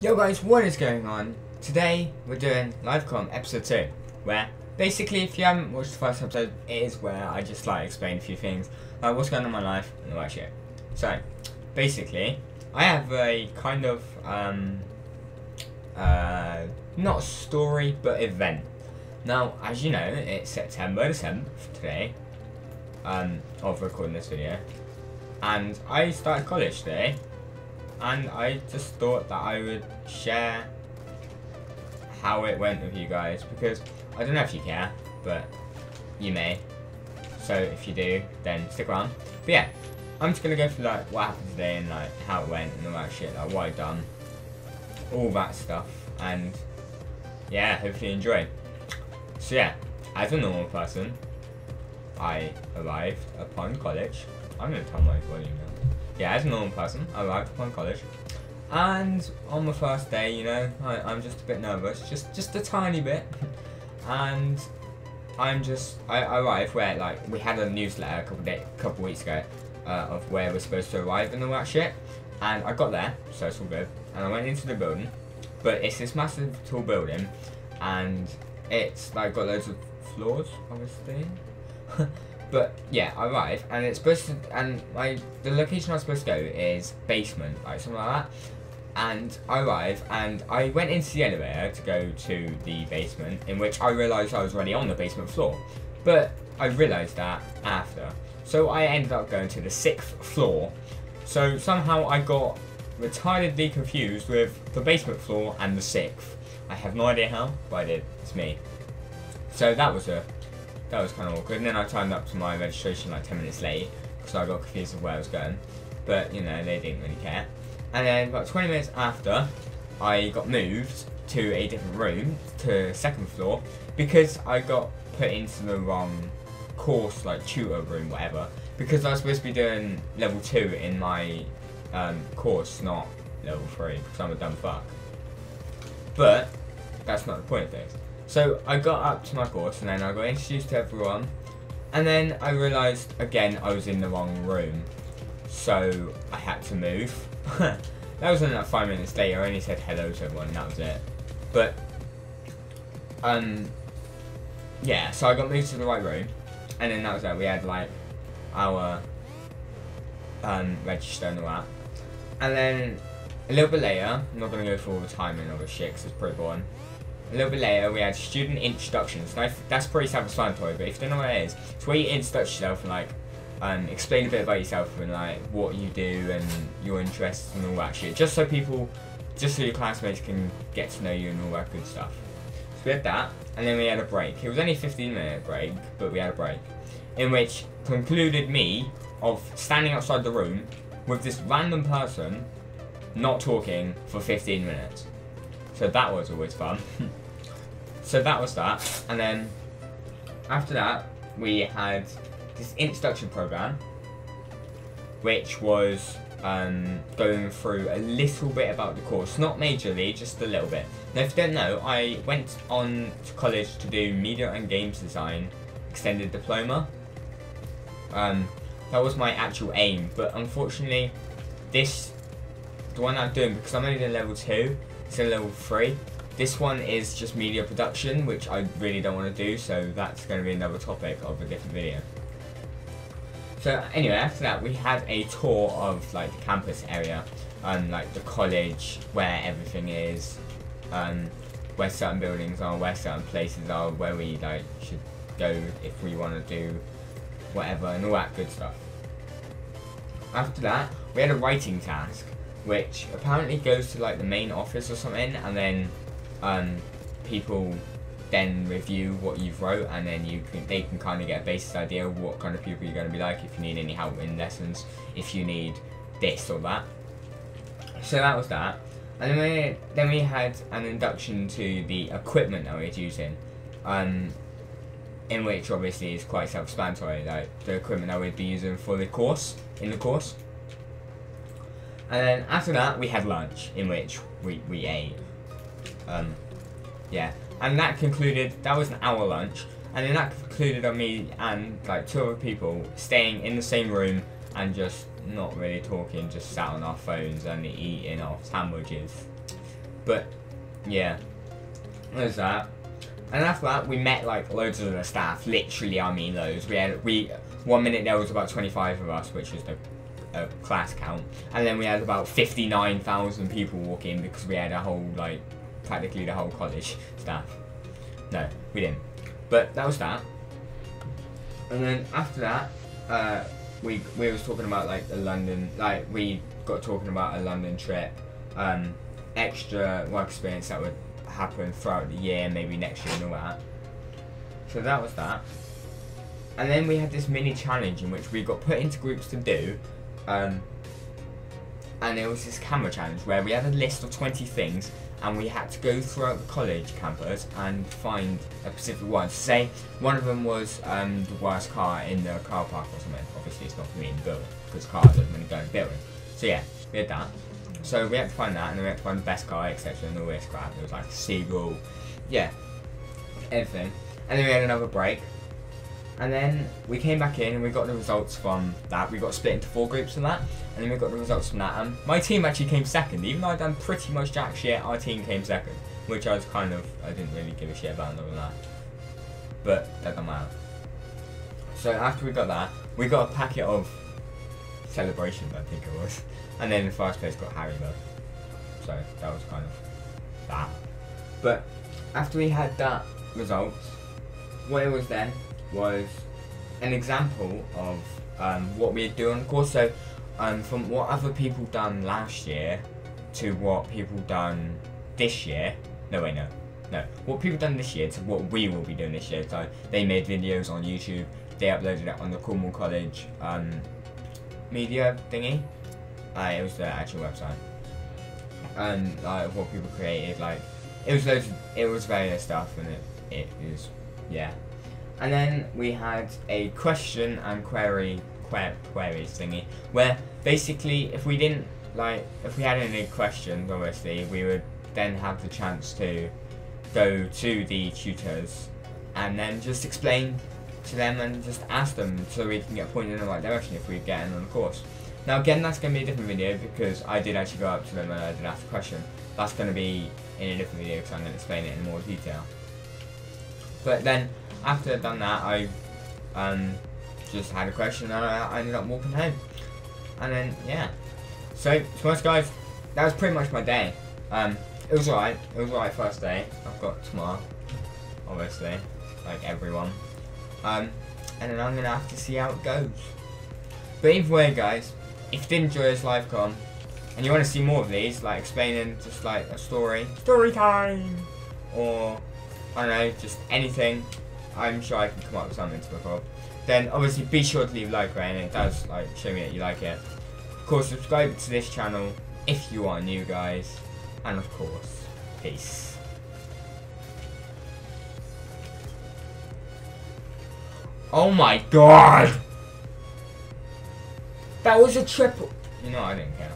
Yo guys, what is going on? Today we're doing LiveCom episode 2, where basically if you haven't watched the first episode, it is where I just explain a few things, like what's going on in my life and all that shit. So, basically, I have a kind of, not story, but event. Now, as you know, it's September the 7th today, of recording this video, and I started college today. And I just thought that I would share how it went with you guys, because I don't know if you care, but you may. So if you do, then stick around. But yeah, I'm just gonna go through what happened today and how it went and all that shit, what I've done, all that stuff, and yeah, hopefully you enjoy. So yeah, as a normal person, I arrived upon college. I'm gonna turn my volume down. Yeah, as a normal person, I arrived upon college, and on my first day, you know, I'm just a bit nervous, just a tiny bit, and I arrived where we had a newsletter a couple weeks ago of where we're supposed to arrive and all that shit, and I got there, so it's all good, and I went into the building, but it's this massive tall building, and it's got loads of floors, obviously. But yeah, I arrived, and it's supposed to, and the location I'm supposed to go is basement, something like that. And I arrived, and I went into the elevator to go to the basement, in which I realised I was already on the basement floor. But I realised that after, so I ended up going to the 6th floor. So somehow I got retardedly confused with the basement floor and the 6th. I have no idea how, but I did. It's me. So that was kind of awkward, and then I turned up to my registration 10 minutes late because I got confused with where I was going, but you know, they didn't really care. And then about 20 minutes after, I got moved to a different room, to 2nd floor, because I got put into the wrong course, tutor room, whatever, because I was supposed to be doing level 2 in my course, not level 3, because I'm a dumb fuck. But that's not the point of things. So I got up to my course, and then I got introduced to everyone, and then I realised again I was in the wrong room, so I had to move. That was only 5 minutes later. I only said hello to everyone, and that was it. But yeah, so I got moved to the right room, and then that was it. We had our register and all that, and then a little bit later, I'm not gonna go through all the timing of the shit because it's pretty boring. A little bit later, we had student introductions. Now, that's pretty self-explanatory, but if you don't know what it is, it's where you introduce yourself and explain a bit about yourself and what you do and your interests and all that shit. Just so your classmates can get to know you and all that good stuff. So we had that, and then we had a break. It was only a 15-minute break, but we had a break, in which concluded me of standing outside the room with this random person not talking for 15 minutes. So that was always fun. So that was that, and then after that we had this introduction program, which was going through a little bit about the course, not majorly, just a little bit. Now if you don't know, I went on to college to do media and games design extended diploma. That was my actual aim, but unfortunately the one I'm doing, because I'm only doing level 2, it's a level 3. This one is just media production, which I really don't want to do, so that's going to be another topic of a different video. So anyway, after that we had a tour of the campus area, the college, where everything is, where certain buildings are, where certain places are, where we should go if we want to do whatever, and all that good stuff. After that, we had a writing task, which apparently goes to the main office or something, and then people then review what you've wrote, and then they can kind of get a basic idea of what kind of people you're going to be like, if you need any help in lessons, if you need this or that. So that was that, and then we had an induction to the equipment that we were using, in which obviously is quite self-explanatory, the equipment that we'd be using for the course, in the course. And then after that, we had lunch, in which we ate. Yeah, and that was an hour lunch, and then that concluded on me and 2 other people staying in the same room and just not really talking, just sat on our phones and eating our sandwiches. But yeah, there's that. And after that, we met like loads of the staff. Literally, I mean loads. We 1 minute there was about 25 of us, which is the class count, and then we had about 59,000 people walk in because we had a whole like practically the whole college staff. No, we didn't. But that was that. And then after that, we was talking about like the London, like we got talking about a London trip, extra work experience that would happen throughout the year, maybe next year and all that. So that was that. And then we had this mini challenge in which we got put into groups to do, and it was this camera challenge where we had a list of 20 things and we had to go throughout the college campus and find a specific one. Say one of them was the worst car in the car park or something. Obviously it's not for me in the building because cars doesn't really go in the building. So yeah, we had that. So we had to find that, and then we had to find the best car, etc. and all this crap. It was like Seagull, yeah, everything. And then we had another break. And then we came back in and we got the results from that. We got split into 4 groups from that. And then we got the results from that. And my team actually came second. Even though I'd done pretty much jack shit, our team came second. Which I was I didn't really give a shit about other than that. But that doesn't matter. So after we got that, we got a packet of Celebrations, I think it was. And then in first place got Haribo. So that was kind of that. But after we had that results, what it was then was an example of what we do on the course. So from what other people done last year to what people done this year. No, what people done this year to what we will be doing this year. So they made videos on YouTube. They uploaded it on the Cornwall College media thingy. It was the actual website. And like what people created, like it was various stuff, and it was, yeah. And then we had a question and queries thingy, where basically if we had any questions, obviously we would then have the chance to go to the tutors and then just explain to them and just ask them so we can get pointed in the right direction if we get in on the course. Now again, that's going to be a different video because I did actually go up to them and I did ask a question. That's going to be in a different video because I'm going to explain it in more detail. But then after I'd done that, I just had a question and I ended up walking home. And then, yeah. So, to be honest guys, that was pretty much my day. It was alright. It was alright first day. I've got tomorrow, obviously, like everyone. And then I'm going to have to see how it goes. But either way guys, if you did enjoy this live com, and you want to see more of these, like explaining just like a story time, or I don't know, just anything, I'm sure I can come up with something to record. Then obviously be sure to leave a like rating, it does like show me that you like it. Of course, subscribe to this channel if you are new guys, and of course, peace. Oh my god! That was a triple. You know, I didn't care.